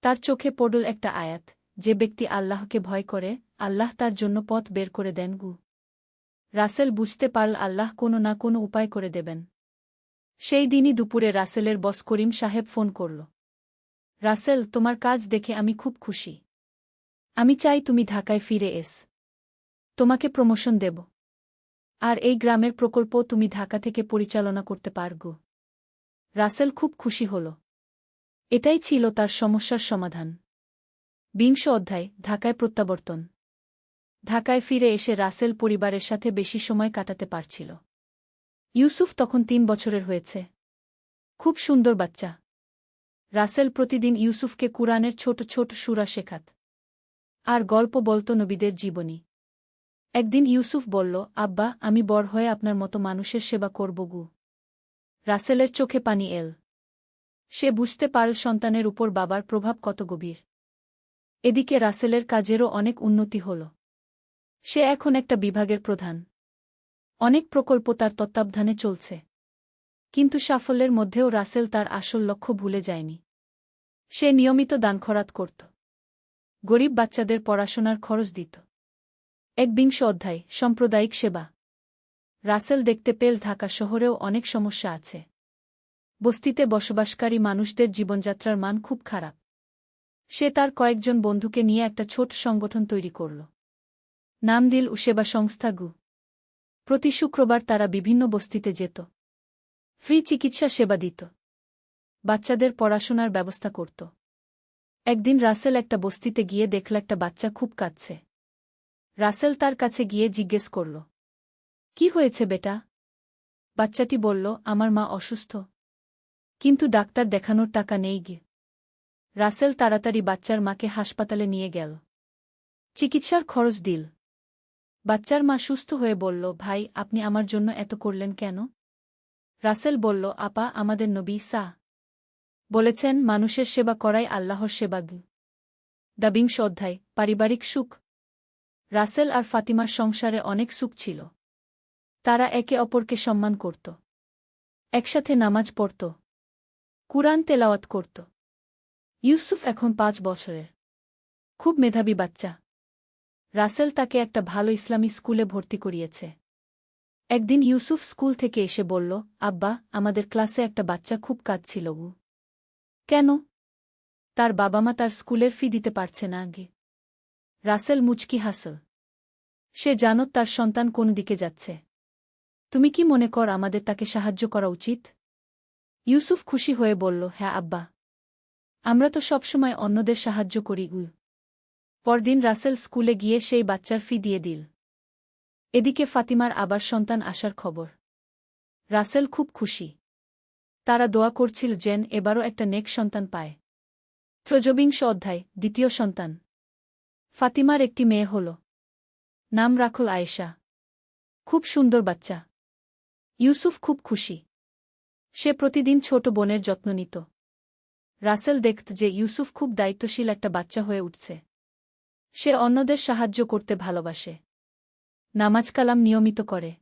তার চোখে পড়ল একটা আয়াত, যে ব্যক্তি আল্লাহকে ভয় করে, আল্লাহ তার জন্য পথ বের করে দেন গু। রাসেল বুঝতে পারল আল্লাহ কোনো না কোনো উপায় করে দেবেন। সেই দিনই দুপুরে রাসেলের বস করিম সাহেব ফোন করল। রাসেল, তোমার কাজ দেখে আমি খুব খুশি। আমি চাই তুমি ঢাকায় ফিরে এস। তোমাকে প্রমোশন দেব। আর এই গ্রামের প্রকল্প তুমি ঢাকা থেকে পরিচালনা করতে পারগো। রাসেল খুব খুশি হল। এটাই ছিল তার সমস্যার সমাধান। 20 অধ্যায়, ঢাকায় প্রত্যাবর্তন। ঢাকায় ফিরে এসে রাসেল পরিবারের সাথে বেশি সময় কাটাতে পারছিল। ইউসুফ তখন 3 বছরের হয়েছে। খুব সুন্দর বাচ্চা। রাসেল প্রতিদিন ইউসুফকে কুরআনের ছোট ছোট সূরা শেখাত। আর গল্প বলত নবীদের জীবনী। একদিন ইউসুফ বলল, আব্বা, আমি বড় হয়ে আপনার মতো মানুষের সেবা করব গু। রাসেলের চোখে পানি এল। সে বুঝতে পারল সন্তানের উপর বাবার প্রভাব কত গভীর। এদিকে রাসেলের কাজেরও অনেক উন্নতি হল। সে এখন একটা বিভাগের প্রধান। অনেক প্রকল্প তার তত্ত্বাবধানে চলছে। কিন্তু সাফল্যের মধ্যেও রাসেল তার আসল লক্ষ্য ভুলে যায়নি। সে নিয়মিত দান খরাত করত। গরিব বাচ্চাদের পড়াশোনার খরচ দিত। 21 অধ্যায়, সাম্প্রদায়িক সেবা। রাসেল দেখতে পেল ঢাকা শহরেও অনেক সমস্যা আছে। বস্তিতে বসবাসকারী মানুষদের জীবনযাত্রার মান খুব খারাপ। সে তার কয়েকজন বন্ধুকে নিয়ে একটা ছোট সংগঠন তৈরি করল। নাম দিল সেবা সংস্থা গু। প্রতি শুক্রবার তারা বিভিন্ন বস্তিতে যেত। ফ্রি চিকিৎসা সেবা দিত। বাচ্চাদের পড়াশোনার ব্যবস্থা করত। একদিন রাসেল একটা বস্তিতে গিয়ে দেখল একটা বাচ্চা খুব কাঁদছে। রাসেল তার কাছে গিয়ে জিজ্ঞেস করল, কি হয়েছে বেটা? বাচ্চাটি বলল, আমার মা অসুস্থ। কিন্তু ডাক্তার দেখানোর টাকা নেই গে। রাসেল তাড়াতাড়ি বাচ্চার মাকে হাসপাতালে নিয়ে গেল। চিকিৎসার খরচ দিল। বাচ্চার মা সুস্থ হয়ে বলল, ভাই, আপনি আমার জন্য এত করলেন কেন? রাসেল বলল, আপা, আমাদের নবী সা বলেছেন, মানুষের সেবা করাই আল্লাহর সেবা গু। 20 অধ্যায়, পারিবারিক সুখ। রাসেল আর ফাতিমার সংসারে অনেক সুখ ছিল। তারা একে অপরকে সম্মান করত। একসাথে নামাজ পড়ত। কুরআন তেলাওয়াত করত। ইউসুফ এখন 5 বছরের। খুব মেধাবী বাচ্চা। রাসেল তাকে একটা ভালো ইসলামী স্কুলে ভর্তি করিয়েছে। একদিন ইউসুফ স্কুল থেকে এসে বলল, আব্বা, আমাদের ক্লাসে একটা বাচ্চা খুব কাঁদছিল গু। কেন? তার বাবা মা তার স্কুলের ফি দিতে পারছে না আগে। রাসেল মুচকি হাসল। সে জানত তার সন্তান কোন দিকে যাচ্ছে। তুমি কি মনে কর আমাদের তাকে সাহায্য করা উচিত? ইউসুফ খুশি হয়ে বলল, হ্যাঁ আব্বা। আমরা তো সবসময় অন্যদের সাহায্য করি গু। পরদিন রাসেল স্কুলে গিয়ে সেই বাচ্চার ফি দিয়ে দিল। এদিকে ফাতিমার আবার সন্তান আসার খবর। রাসেল খুব খুশি। তারা দোয়া করছিল যেন এবারও একটা নেক সন্তান পায়। 23 অধ্যায়, দ্বিতীয় সন্তান। ফাতিমার একটি মেয়ে হল। নাম রাখল আয়েশা। খুব সুন্দর বাচ্চা। ইউসুফ খুব খুশি। সে প্রতিদিন ছোট বোনের যত্ন নিত। রাসেল দেখত যে ইউসুফ খুব দায়িত্বশীল একটা বাচ্চা হয়ে উঠছে। সে অন্যদের সাহায্য করতে ভালোবাসে। নামাজ কালাম নিয়মিত করে।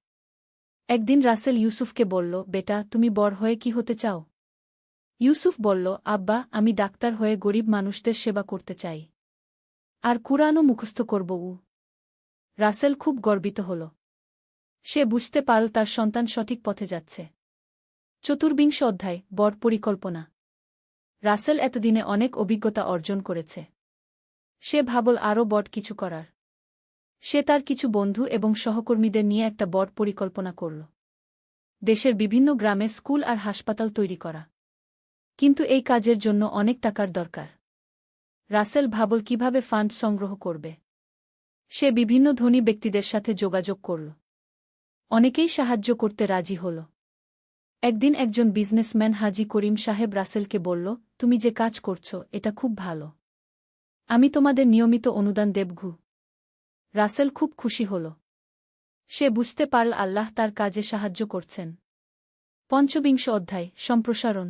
একদিন রাসেল ইউসুফকে বলল, বেটা, তুমি বড় হয়ে কি হতে চাও? ইউসুফ বলল, আব্বা, আমি ডাক্তার হয়ে গরিব মানুষদের সেবা করতে চাই। আর কুরআনও মুখস্থ করব উ। রাসেল খুব গর্বিত হল। সে বুঝতে পারল তার সন্তান সঠিক পথে যাচ্ছে। 24 অধ্যায়, বড় পরিকল্পনা। রাসেল এতদিনে অনেক অভিজ্ঞতা অর্জন করেছে। সে ভাবল আরও বড় কিছু করার। সে তার কিছু বন্ধু এবং সহকর্মীদের নিয়ে একটা বড় পরিকল্পনা করল। দেশের বিভিন্ন গ্রামে স্কুল আর হাসপাতাল তৈরি করা। কিন্তু এই কাজের জন্য অনেক টাকার দরকার। রাসেল ভাবল কিভাবে ফান্ড সংগ্রহ করবে। সে বিভিন্ন ধনী ব্যক্তিদের সাথে যোগাযোগ করল। অনেকেই সাহায্য করতে রাজি হল। একদিন একজন বিজনেসম্যান হাজি করিম সাহেব রাসেলকে বলল, তুমি যে কাজ করছ এটা খুব ভালো। আমি তোমাদের নিয়মিত অনুদান দেবঘু। রাসেল খুব খুশি হল। সে বুঝতে পারল আল্লাহ তার কাজে সাহায্য করছেন। পঞ্চবিংশ অধ্যায় সম্প্রসারণ।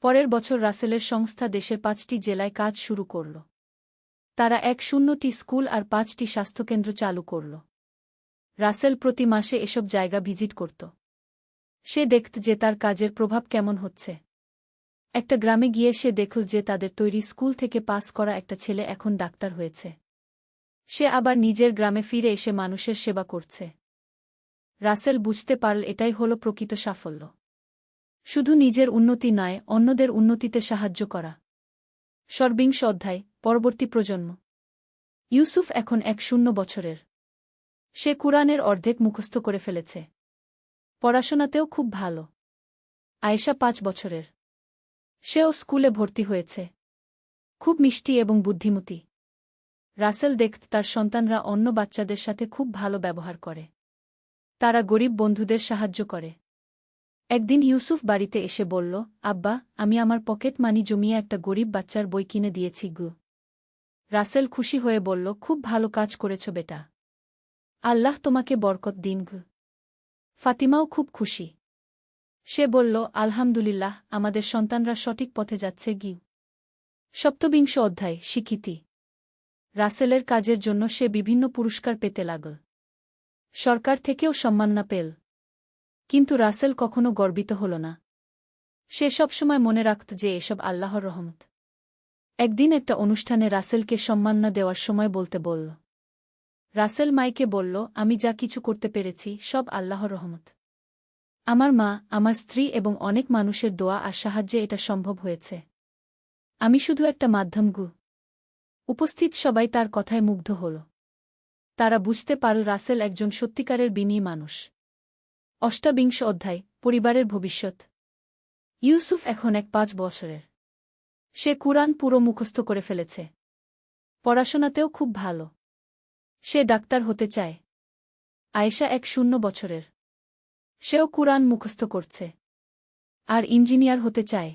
পরের বছর রাসেলের সংস্থা দেশের 5টি জেলায় কাজ শুরু করল। তারা 100টি স্কুল আর 5টি স্বাস্থ্যকেন্দ্র চালু করল। রাসেল প্রতি মাসে এসব জায়গা ভিজিট করত। সে দেখত যে তার কাজের প্রভাব কেমন হচ্ছে। একটা গ্রামে গিয়ে সে দেখল যে তাদের তৈরি স্কুল থেকে পাস করা একটা ছেলে এখন ডাক্তার হয়েছে। সে আবার নিজের গ্রামে ফিরে এসে মানুষের সেবা করছে। রাসেল বুঝতে পারল এটাই হল প্রকৃত সাফল্য। শুধু নিজের উন্নতি নয়, অন্যদের উন্নতিতে সাহায্য করা। ষড়বিংশ অধ্যায় পরবর্তী প্রজন্ম। ইউসুফ এখন 100 বছরের। সে কুরআনের অর্ধেক মুখস্থ করে ফেলেছে। পড়াশোনাতেও খুব ভালো। আয়েশা 5 বছরের। সেও স্কুলে ভর্তি হয়েছে। খুব মিষ্টি এবং বুদ্ধিমতী। রাসেল দেখত তার সন্তানরা অন্য বাচ্চাদের সাথে খুব ভালো ব্যবহার করে। তারা গরিব বন্ধুদের সাহায্য করে। একদিন ইউসুফ বাড়িতে এসে বলল, আব্বা, আমি আমার পকেট মানি জমিয়ে একটা গরিব বাচ্চার বই কিনে দিয়েছি গু। রাসেল খুশি হয়ে বলল, খুব ভালো কাজ করেছ বেটা। আল্লাহ তোমাকে বরকত দিন গু। ফাতিমাও খুব খুশি। সে বলল, আলহামদুলিল্লাহ, আমাদের সন্তানরা সঠিক পথে যাচ্ছে গি। সপ্তবিংশ অধ্যায় স্বীকৃতি। রাসেলের কাজের জন্য সে বিভিন্ন পুরস্কার পেতে লাগল। সরকার থেকেও সম্মাননা পেল। কিন্তু রাসেল কখনো গর্বিত হল না। সে সবসময় মনে রাখত যে এসব আল্লাহর রহমত। একদিন একটা অনুষ্ঠানে রাসেলকে সম্মাননা দেওয়ার সময় বলতে বলল। রাসেল মাইকে বলল, আমি যা কিছু করতে পেরেছি সব আল্লাহর রহমত। আমার মা, আমার স্ত্রী এবং অনেক মানুষের দোয়া আর সাহায্যে এটা সম্ভব হয়েছে। আমি শুধু একটা মাধ্যম গু। উপস্থিত সবাই তার কথায় মুগ্ধ হল। তারা বুঝতে পারল রাসেল একজন সত্যিকারের বিনয়ী মানুষ। অষ্টাবিংশ অধ্যায় পরিবারের ভবিষ্যৎ। ইউসুফ এখন 5 বছরের। সে কুরআন পুরো মুখস্থ করে ফেলেছে। পড়াশোনাতেও খুব ভালো। সে ডাক্তার হতে চায়। আয়েশা 100 বছরের। সেও কুরআন মুখস্থ করছে। আর ইঞ্জিনিয়ার হতে চায়।